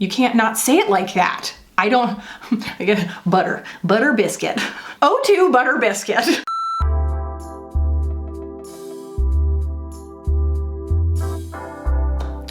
You can't not say it like that. I don't, I get butter biscuit. O2 butter biscuit.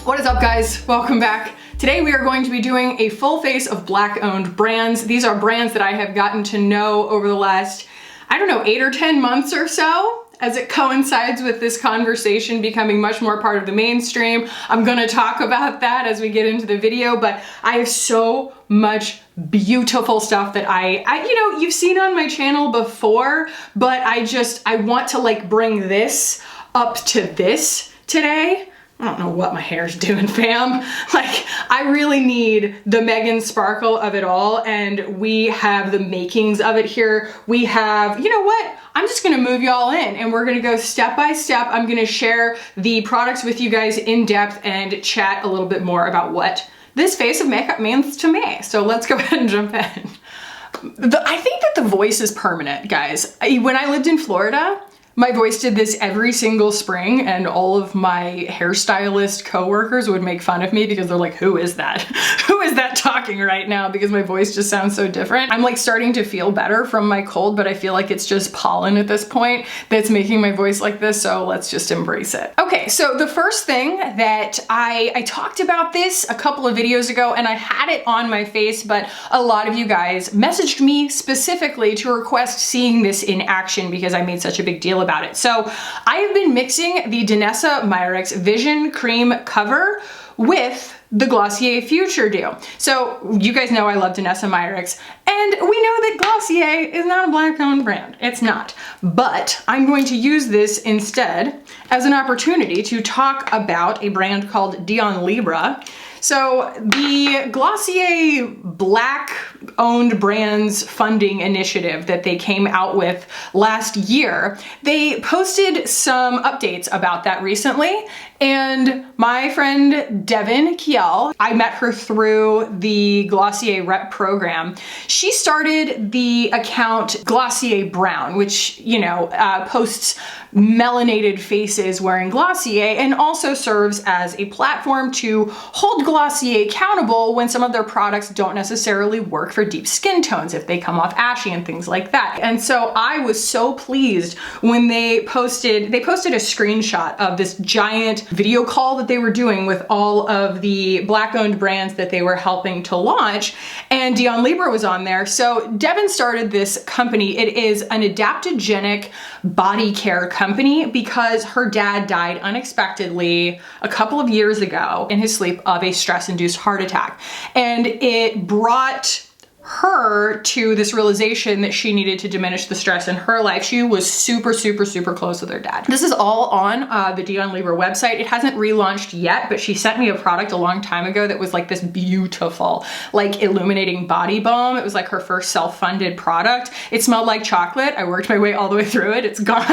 What is up, guys? Welcome back. Today we are going to be doing a full face of Black-owned brands. These are brands that I have gotten to know over the last, I don't know, 8 or 10 months or so, as it coincides with this conversation becoming much more part of the mainstream. I'm gonna talk about that as we get into the video, but I have so much beautiful stuff that you know, you've seen on my channel before, but I want to like bring this up to this today. I don't know what my hair's doing, fam. Like, I really need the Megan Sparkle of it all, and we have the makings of it here. We have, you know what? I'm just gonna move y'all in and we're gonna go step by step. I'm gonna share the products with you guys in depth and chat a little bit more about what this face of makeup means to me. So let's go ahead and jump in. I think that the voice is permanent, guys. When I lived in Florida, my voice did this every single spring, and all of my hairstylist coworkers would make fun of me because they're like, who is that? Who is that talking right now? Because my voice just sounds so different. I'm like starting to feel better from my cold, but I feel like it's just pollen at this point that's making my voice like this, so let's just embrace it. Okay, so the first thing that I talked about this a couple of videos ago, and I had it on my face, but a lot of you guys messaged me specifically to request seeing this in action because I made such a big deal about it. So I have been mixing the Danessa Myricks Vision Cream Cover with the Glossier Future Dew. So you guys know I love Danessa Myricks, and we know that Glossier is not a Black-owned brand. It's not. But I'm going to use this instead as an opportunity to talk about a brand called Dion Libra. So the Glossier Black-owned brands funding initiative that they came out with last year, they posted some updates about that recently. And my friend Devin Kiel, I met her through the Glossier Rep program. She started the account Glossier Brown, which, you know, posts melanated faces wearing Glossier, and also serves as a platform to hold Glossier accountable when some of their products don't necessarily work for deep skin tones, if they come off ashy and things like that. And so I was so pleased when they posted a screenshot of this giant video call that they were doing with all of the Black-owned brands that they were helping to launch, and Dion Libra was on there. So Devin started this company. It is an adaptogenic body care company because her dad died unexpectedly a couple of years ago in his sleep of a stress-induced heart attack. And it brought her to this realization that she needed to diminish the stress in her life. She was super, super, super close with her dad. This is all on the Dion Libra website. It hasn't relaunched yet, but she sent me a product a long time ago that was like this beautiful, like illuminating body balm. It was like her first self-funded product. It smelled like chocolate. I worked my way all the way through it. It's gone.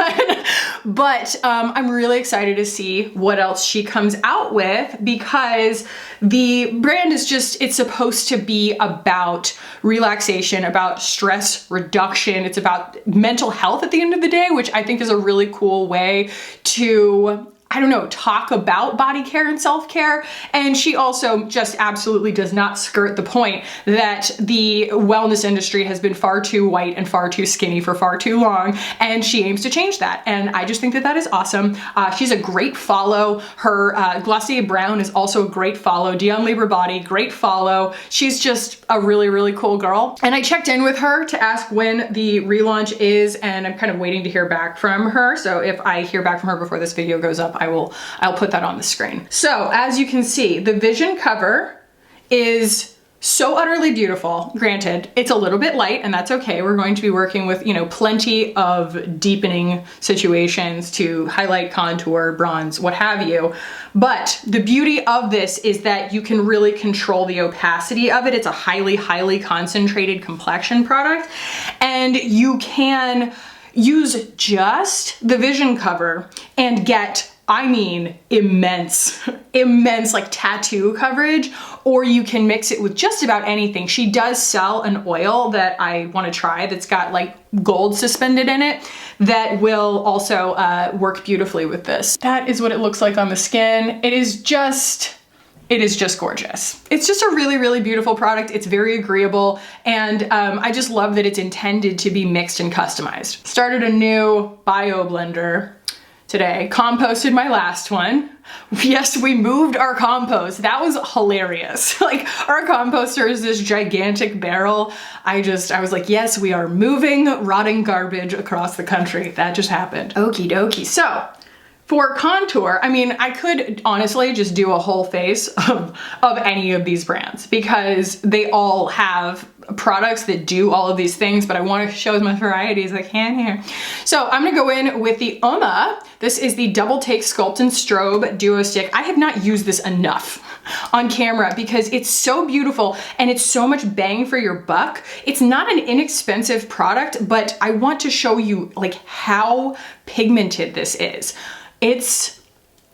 But I'm really excited to see what else she comes out with, because the brand is just, it's supposed to be about relaxation, about stress reduction. It's about mental health at the end of the day, which I think is a really cool way to, I don't know, talk about body care and self-care. And she also just absolutely does not skirt the point that the wellness industry has been far too white and far too skinny for far too long, and she aims to change that. And I just think that that is awesome. She's a great follow. Her Glossier Brown is also a great follow. Dion Libra Body, great follow. She's just a really, really cool girl. And I checked in with her to ask when the relaunch is, and I'm kind of waiting to hear back from her. So if I hear back from her before this video goes up, I'll put that on the screen. So as you can see, the Vision cover is so utterly beautiful. Granted, it's a little bit light, and that's okay. We're going to be working with, you know, plenty of deepening situations to highlight, contour, bronze, what have you. But the beauty of this is that you can really control the opacity of it. It's a highly, highly concentrated complexion product, and you can use just the Vision cover and get, I mean, immense like tattoo coverage, or you can mix it with just about anything. She does sell an oil that I want to try that's got like gold suspended in it that will also work beautifully with this. That is what it looks like on the skin. It is just it is just gorgeous. It's just a really, really beautiful product. It's very agreeable, and I just love that it's intended to be mixed and customized. Started a new bio blender today, composted my last one. Yes, we moved our compost. That was hilarious. Like, our composter is this gigantic barrel. I was like, yes, we are moving rotting garbage across the country. That just happened. Okie dokie. So, for contour, I mean, I could honestly just do a whole face of any of these brands because they all have products that do all of these things, but I want to show as much variety as I can here. So I'm gonna go in with the Uma. This is the Double Take Sculpt and Strobe Duo Stick. I have not used this enough on camera because it's so beautiful and it's so much bang for your buck. It's not an inexpensive product, but I want to show you like how pigmented this is. It's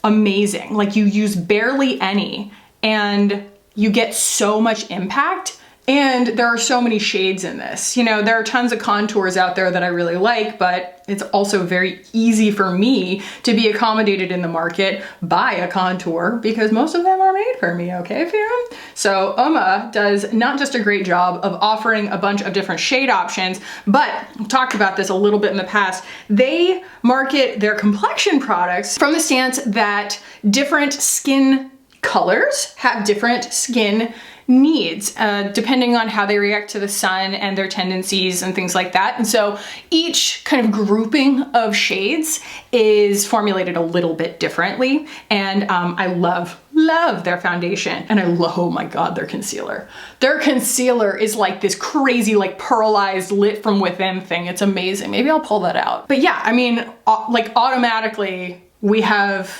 amazing. Like, you use barely any and you get so much impact, and there are so many shades in this. You know, there are tons of contours out there that I really like, but it's also very easy for me to be accommodated in the market by a contour because most of them are made for me, okay, fam? So Uma does not just a great job of offering a bunch of different shade options, but I've talked about this a little bit in the past. They market their complexion products from the stance that different skin colors have different skin needs, depending on how they react to the sun and their tendencies and things like that. And so each kind of grouping of shades is formulated a little bit differently. And I love their foundation. And I love, oh my God, their concealer. Their concealer is like this crazy, like pearlized lit from within thing. It's amazing. Maybe I'll pull that out. But yeah, I mean, like automatically we have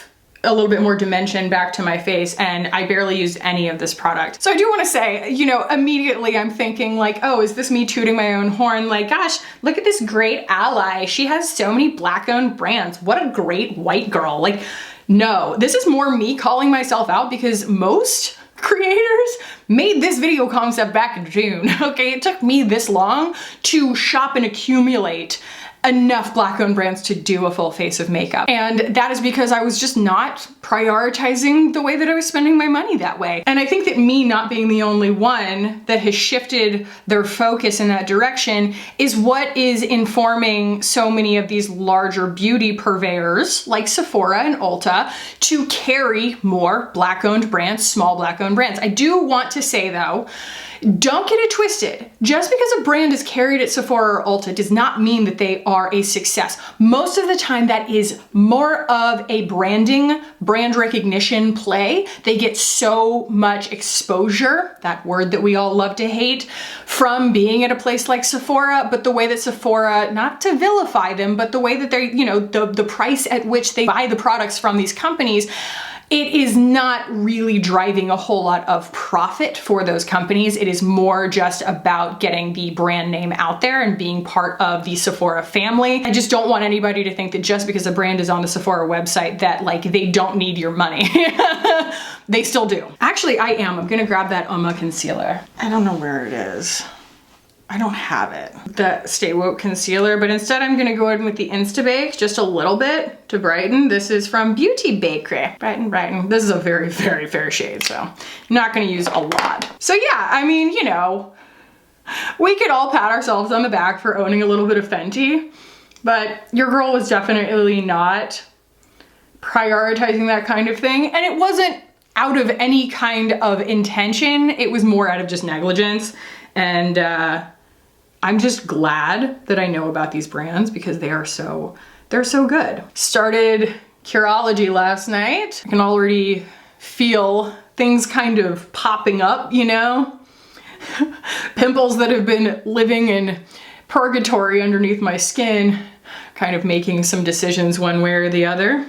a little bit more dimension back to my face, and I barely used any of this product. So I do want to say, you know, immediately I'm thinking like, oh, is this me tooting my own horn? Like, gosh, look at this great ally. She has so many Black owned brands. What a great white girl. Like, no, this is more me calling myself out because most creators made this video concept back in June. Okay, it took me this long to shop and accumulate enough Black owned brands to do a full face of makeup. And that is because I was just not prioritizing the way that I was spending my money that way. And I think that me not being the only one that has shifted their focus in that direction is what is informing so many of these larger beauty purveyors like Sephora and Ulta to carry more Black owned brands, small Black owned brands. I do want to say though, don't get it twisted. Just because a brand is carried at Sephora or Ulta does not mean that they are a success. Most of the time that is more of a branding, brand recognition play. They get so much exposure, that word that we all love to hate, from being at a place like Sephora, but the way that Sephora, not to vilify them, but the way that they're, you know, the price at which they buy the products from these companies, it is not really driving a whole lot of profit for those companies. It is more just about getting the brand name out there and being part of the Sephora family. I just don't want anybody to think that just because a brand is on the Sephora website that like they don't need your money. They still do. Actually, I'm gonna grab that Uma concealer. I don't know where it is. I don't have it. The Stay Woke concealer, but instead I'm gonna go in with the Instabake just a little bit to brighten. This is from Beauty Bakery. Brighten. This is a very, very fair shade, so I'm not gonna use a lot. So yeah, I mean, you know, we could all pat ourselves on the back for owning a little bit of Fenty, but your girl was definitely not prioritizing that kind of thing, and it wasn't out of any kind of intention. It was more out of just negligence, and I'm just glad that I know about these brands because they're so good. Started Curology last night. I can already feel things kind of popping up, you know? Pimples that have been living in purgatory underneath my skin, kind of making some decisions one way or the other.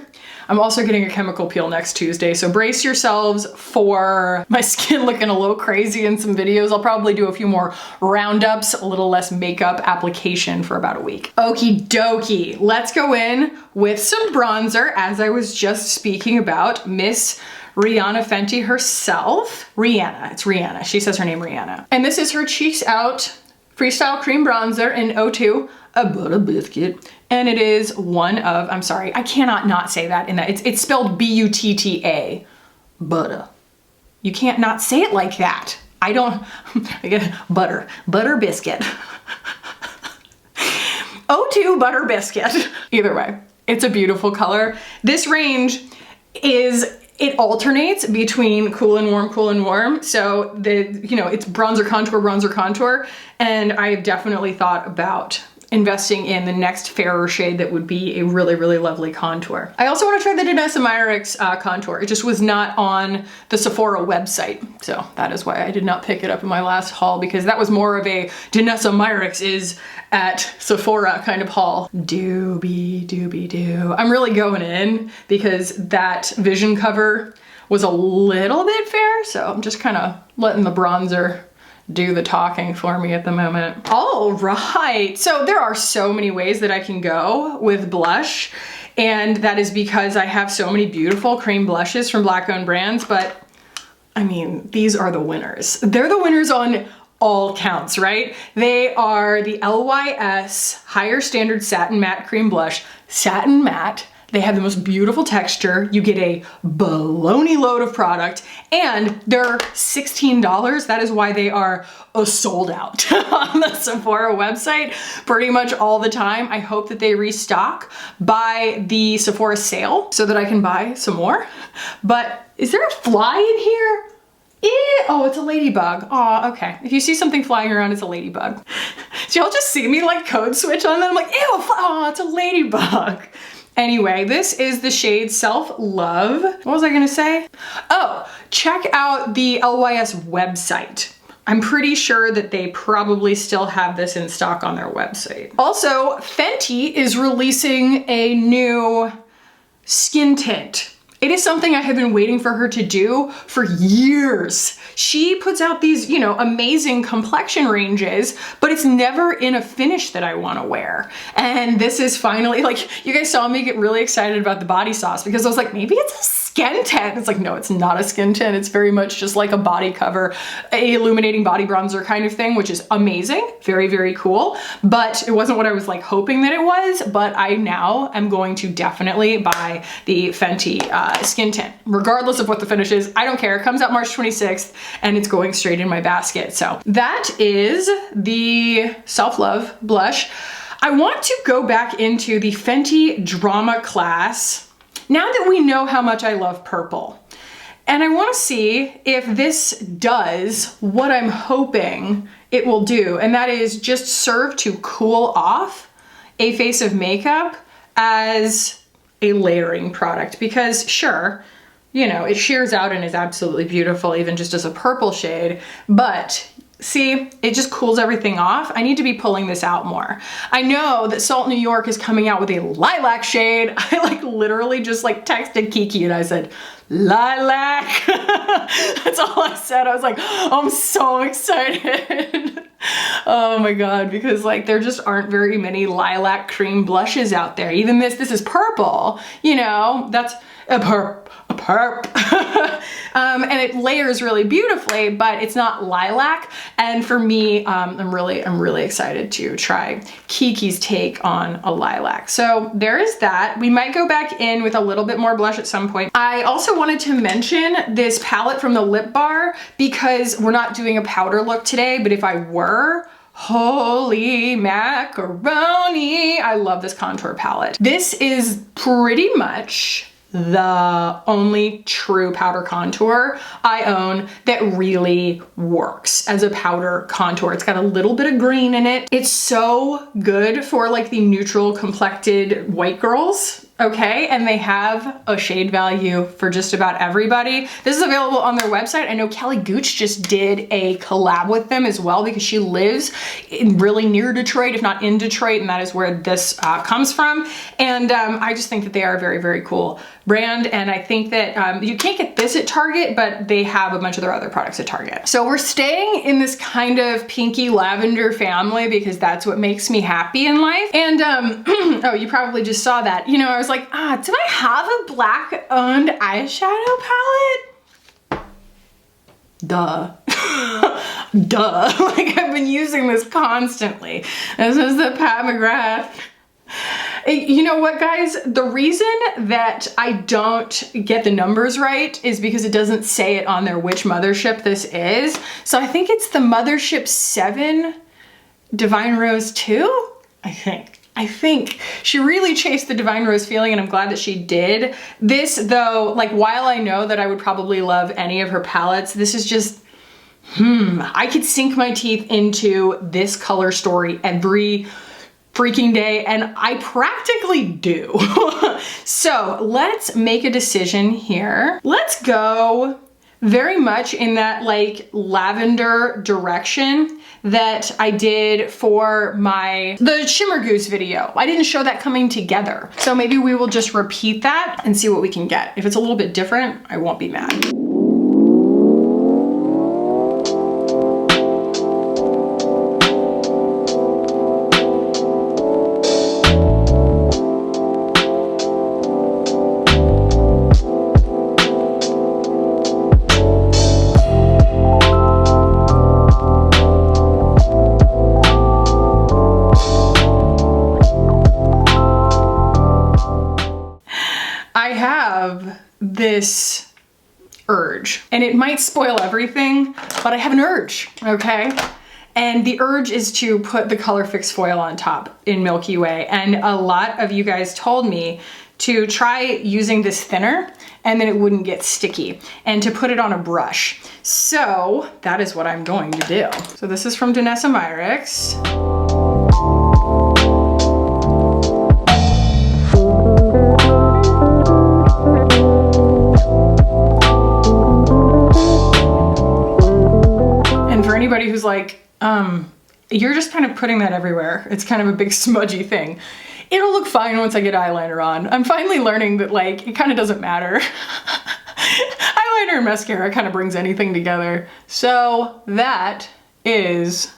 I'm also getting a chemical peel next Tuesday, so brace yourselves for my skin looking a little crazy in some videos. I'll probably do a few more roundups, a little less makeup application for about a week. Okie dokie, let's go in with some bronzer, as I was just speaking about, Miss Rihanna Fenty herself. Rihanna, it's Rihanna. She says her name Rihanna. And this is her Cheeks Out Freestyle Cream Bronzer in 02, a butter biscuit. And it is one of, I'm sorry, I cannot not say that in that. It's spelled B-U-T-T-A, butter. You can't not say it like that. I don't, again, butter biscuit. O2 butter biscuit. Either way, it's a beautiful color. This range it alternates between cool and warm. So it's bronzer, contour. And I have definitely thought about investing in the next fairer shade that would be a really, really lovely contour. I also want to try the Danessa Myricks contour. It just was not on the Sephora website. So that is why I did not pick it up in my last haul, because that was more of a Danessa Myricks is at Sephora kind of haul. Doobie-doo. I'm really going in because that vision cover was a little bit fair. So I'm just kind of letting the bronzer do the talking for me at the moment. All right, so there are so many ways that I can go with blush, and that is because I have so many beautiful cream blushes from Black-owned brands, but I mean, these are the winners. They're the winners on all counts, right? They are the LYS Higher Standard Satin Matte Cream Blush. Satin matte. They have the most beautiful texture. You get a baloney load of product, and they're $16. That is why they are sold out on the Sephora website pretty much all the time. I hope that they restock by the Sephora sale so that I can buy some more. But is there a fly in here? Oh, it's a ladybug. Oh, okay. If you see something flying around, it's a ladybug. So y'all just see me like code switch on them? I'm like, ew, oh, it's a ladybug. Anyway, this is the shade Self Love. What was I gonna say? Oh, check out the LYS website. I'm pretty sure that they probably still have this in stock on their website. Also, Fenty is releasing a new skin tint. It is something I have been waiting for her to do for years. She puts out these, amazing complexion ranges, but it's never in a finish that I want to wear. And this is finally, like, you guys saw me get really excited about the body sauce because I was like, maybe it's a skin tint. It's like, no, it's not a skin tint. It's very much just like a body cover, a illuminating body bronzer kind of thing, which is amazing. Very, very cool. But it wasn't what I was like hoping that it was, but I now am going to definitely buy the Fenty skin tint, regardless of what the finish is. I don't care. It comes out March 26th and it's going straight in my basket. So that is the Self Love blush. I want to go back into the Fenty Drama Class now that we know how much I love purple. And I want to see if this does what I'm hoping it will do. And that is just serve to cool off a face of makeup as a layering product, because sure, it sheers out and is absolutely beautiful even just as a purple shade, but see, it just cools everything off. I need to be pulling this out more. I know that Salt New York is coming out with a lilac shade. I literally just texted Kiki and I said, lilac. That's all I said. I was like, I'm so excited. Oh my God, because there just aren't very many lilac cream blushes out there. Even this is purple, that's a perp. And it layers really beautifully, but it's not lilac. And for me, I'm really excited to try Kiki's take on a lilac. So there is that. We might go back in with a little bit more blush at some point. I also wanted to mention this palette from the Lip Bar because we're not doing a powder look today, but if I were, holy macaroni, I love this contour palette. This is pretty much the only true powder contour I own that really works as a powder contour. It's got a little bit of green in it. It's so good for the neutral complected white girls. Okay, and they have a shade value for just about everybody. This is available on their website. I know Kelly Gooch just did a collab with them as well because she lives really near Detroit, if not in Detroit, and that is where this comes from. And I just think that they are a very, very cool brand. And I think that you can't get this at Target, but they have a bunch of their other products at Target. So we're staying in this kind of pinky lavender family because that's what makes me happy in life. And oh, you probably just saw that. I was like, do I have a Black-owned eyeshadow palette? Duh. Duh. I've been using this constantly. This is the Pat McGrath. You know what, guys? The reason that I don't get the numbers right is because it doesn't say it on there which mothership this is. So I think it's the Mothership 7 Divine Rose 2, I think. She really chased the Divine Rose feeling, and I'm glad that she did. This, though, like, while I know that I would probably love any of her palettes, this is just, I could sink my teeth into this color story every freaking day, and I practically do. So let's make a decision here. Let's go very much in that like lavender direction that I did for the Shimmer Goose video. I didn't show that coming together. So maybe we will just repeat that and see what we can get. If it's a little bit different, I won't be mad. This urge, and it might spoil everything, but I have an urge, okay? And the urge is to put the Color Fix foil on top in Milky Way. And a lot of you guys told me to try using this thinner and then it wouldn't get sticky, and to put it on a brush. So that is what I'm going to do. So this is from Danessa Myricks. Anybody who's like, you're just kind of putting that everywhere. It's kind of a big smudgy thing. It'll look fine once I get eyeliner on. I'm finally learning that like, it kind of doesn't matter. Eyeliner and mascara kind of brings anything together. So that is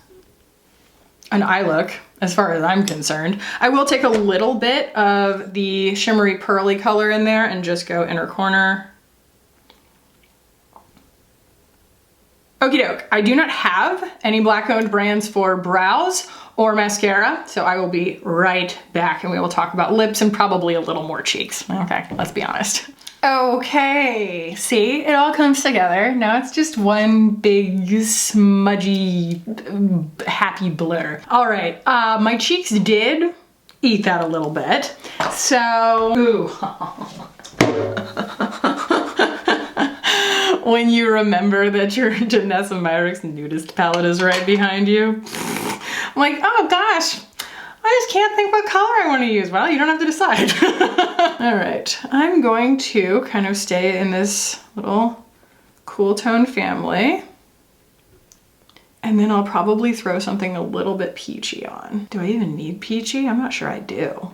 an eye look as far as I'm concerned. I will take a little bit of the shimmery pearly color in there and just go inner corner. Okie doke, I do not have any black owned brands for brows or mascara, so I will be right back and we will talk about lips and probably a little more cheeks. Okay, let's be honest. Okay, see, it all comes together. Now it's just one big smudgy, happy blur. All right, my cheeks did eat that a little bit. So, ooh. When you remember that your Danessa Myricks nudist palette is right behind you. I'm like, oh gosh, I just can't think what color I want to use. Well, you don't have to decide. All right, I'm going to kind of stay in this little cool tone family. And then I'll probably throw something a little bit peachy on. Do I even need peachy? I'm not sure I do.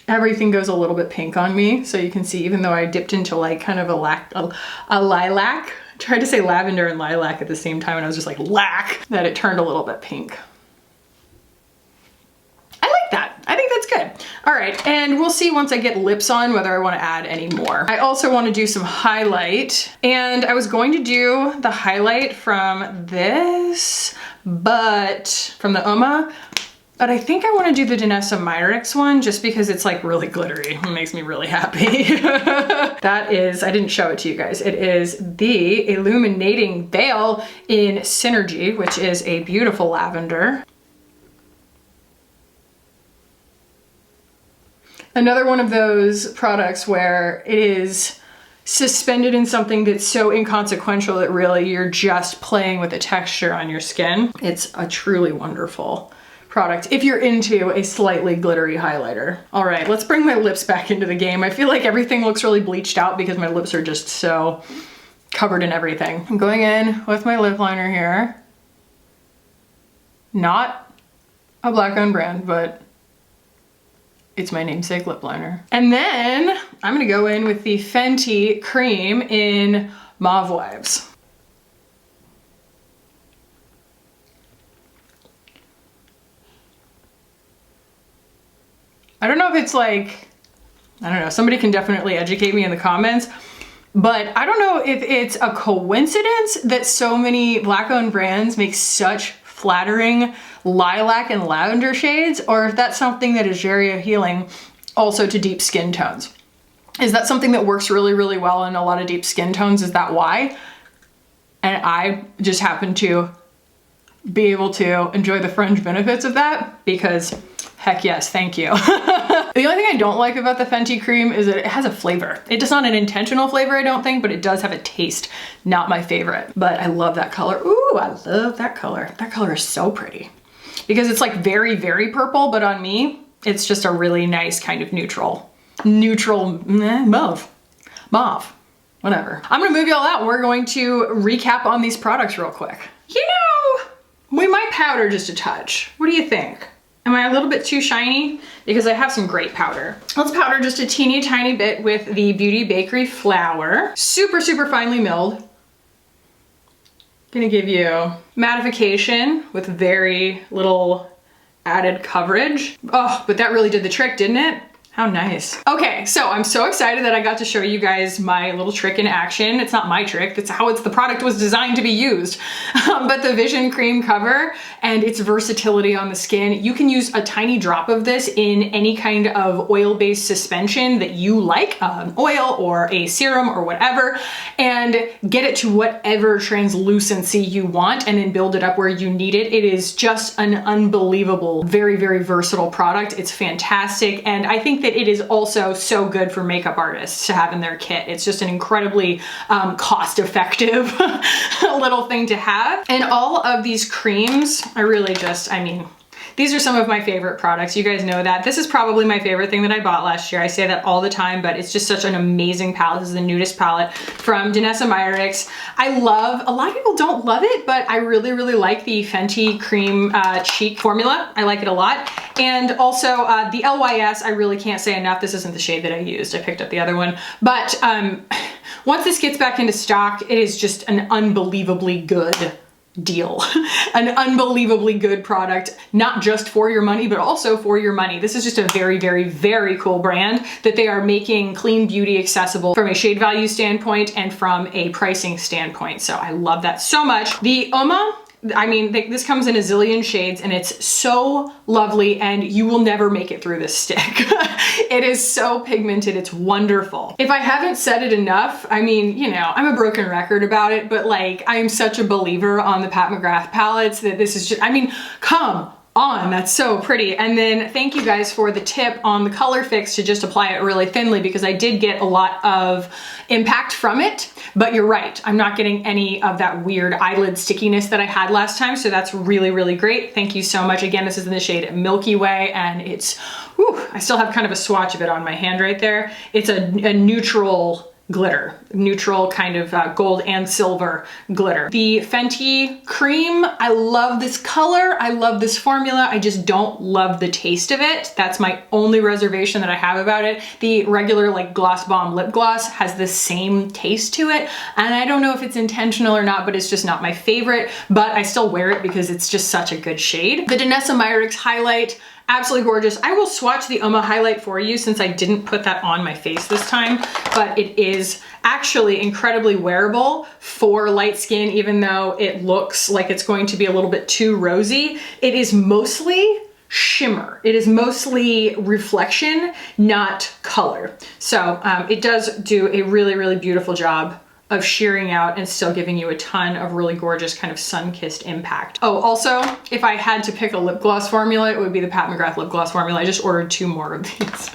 Everything goes a little bit pink on me, so you can see, even though I dipped into like kind of a lilac, I tried to say lavender and lilac at the same time and I was just like lac, that it turned a little bit pink. I like that. I think that's good. All right, and we'll see once I get lips on whether I want to add any more. I also want to do some highlight, and I was going to do the highlight from this, but from the Oma. But I think I want to do the Danessa Myricks one just because it's like really glittery. It makes me really happy. That is, I didn't show it to you guys. It is the Illuminating Veil in Synergy, which is a beautiful lavender. Another one of those products where it is suspended in something that's so inconsequential that really you're just playing with the texture on your skin. It's a truly wonderful product if you're into a slightly glittery highlighter. All right, let's bring my lips back into the game. I feel like everything looks really bleached out because my lips are just so covered in everything. I'm going in with my lip liner here. Not a black owned brand, but it's my namesake lip liner. And then I'm gonna go in with the Fenty cream in Mauve Wives. I don't know if it's like, I don't know, somebody can definitely educate me in the comments, but I don't know if it's a coincidence that so many black owned brands make such flattering lilac and lavender shades, or if that's something that is very healing also to deep skin tones. Is that something that works really, really well in a lot of deep skin tones? Is that why? And I just happen to be able to enjoy the fringe benefits of that, because heck yes, thank you. The only thing I don't like about the Fenty cream is that it has a flavor. It is not an intentional flavor, I don't think, but it does have a taste. Not my favorite, but I love that color. Ooh, I love that color. That color is so pretty because it's like very, very purple, but on me, it's just a really nice kind of neutral mauve, whatever. I'm gonna move y'all out. We're going to recap on these products real quick. You know, we might powder just a touch. What do you think? Am I a little bit too shiny? Because I have some great powder. Let's powder just a teeny tiny bit with the Beauty Bakery flour. Super, super finely milled. Gonna give you mattification with very little added coverage. Oh, but that really did the trick, didn't it? How nice. Okay, so I'm so excited that I got to show you guys my little trick in action. It's not my trick, that's how the product was designed to be used. But the Vision Cream Cover and its versatility on the skin, you can use a tiny drop of this in any kind of oil-based suspension that you like, oil or a serum or whatever, and get it to whatever translucency you want and then build it up where you need it. It is just an unbelievable, very, very versatile product. It's fantastic, and I think that it is also so good for makeup artists to have in their kit. It's just an incredibly cost-effective little thing to have. And all of these creams, I mean, these are some of my favorite products. You guys know that. This is probably my favorite thing that I bought last year. I say that all the time, but it's just such an amazing palette. This is the Nudist palette from Danessa Myricks. I love, a lot of people don't love it, but I really, really like the Fenty Cream Cheek formula. I like it a lot. And also the LYS, I really can't say enough. This isn't the shade that I used. I picked up the other one. But once this gets back into stock, it is just an unbelievably good deal. An unbelievably good product, not just for your money, but also for your money. This is just a very, very, very cool brand that they are making clean beauty accessible from a shade value standpoint and from a pricing standpoint. So I love that so much. The Uma, I mean, this comes in a zillion shades and it's so lovely and you will never make it through this stick. It is so pigmented, it's wonderful. If I haven't said it enough, I mean, you know, I'm a broken record about it, but like, I am such a believer on the Pat McGrath palettes that this is just, I mean, come on, that's so pretty. And then thank you guys for the tip on the color fix to just apply it really thinly, because I did get a lot of impact from it, but you're right, I'm not getting any of that weird eyelid stickiness that I had last time, so that's really, really great. Thank you so much. Again, this is in the shade Milky Way, and it's, whew, I still have kind of a swatch of it on my hand right there. It's a neutral glitter, neutral kind of gold and silver glitter. The Fenty cream, I love this color, I love this formula, I just don't love the taste of it. That's my only reservation that I have about it. The regular like Gloss Bomb lip gloss has the same taste to it, and I don't know if it's intentional or not, but it's just not my favorite, but I still wear it because it's just such a good shade. The Danessa Myricks highlight, absolutely gorgeous. I will swatch the Uma highlight for you since I didn't put that on my face this time, but it is actually incredibly wearable for light skin, even though it looks like it's going to be a little bit too rosy. It is mostly shimmer. It is mostly reflection, not color. So it does do a really, really beautiful job of shearing out and still giving you a ton of really gorgeous kind of sun-kissed impact. Oh, also, if I had to pick a lip gloss formula, it would be the Pat McGrath lip gloss formula. I just ordered 2 more of these.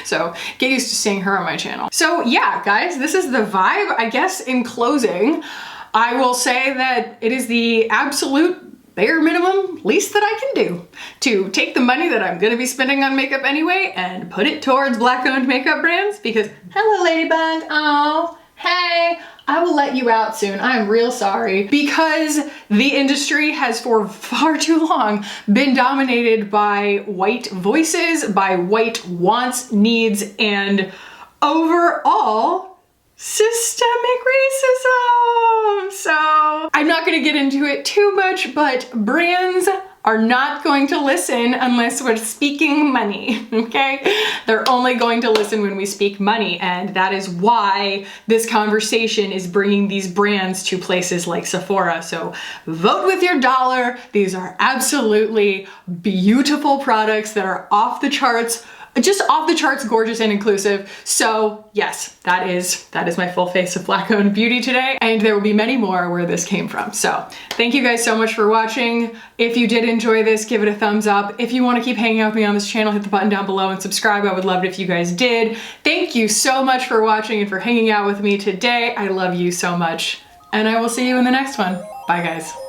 So get used to seeing her on my channel. So yeah, guys, this is the vibe. I guess in closing, I will say that it is the absolute bare minimum least that I can do to take the money that I'm gonna be spending on makeup anyway and put it towards Black-owned makeup brands, because hello Ladybug, oh, hey, I will let you out soon. I'm real sorry, because the industry has for far too long been dominated by white voices, by white wants, needs, and overall systemic racism. So I'm not gonna get into it too much, but brands are not going to listen unless we're speaking money, okay? They're only going to listen when we speak money, and that is why this conversation is bringing these brands to places like Sephora. So vote with your dollar. These are absolutely beautiful products that are off the charts, just off the charts, gorgeous and inclusive. So yes, that is my full face of Black owned beauty today. And there will be many more where this came from. So thank you guys so much for watching. If you did enjoy this, give it a thumbs up. If you want to keep hanging out with me on this channel, hit the button down below and subscribe. I would love it if you guys did. Thank you so much for watching and for hanging out with me today. I love you so much. And I will see you in the next one. Bye guys.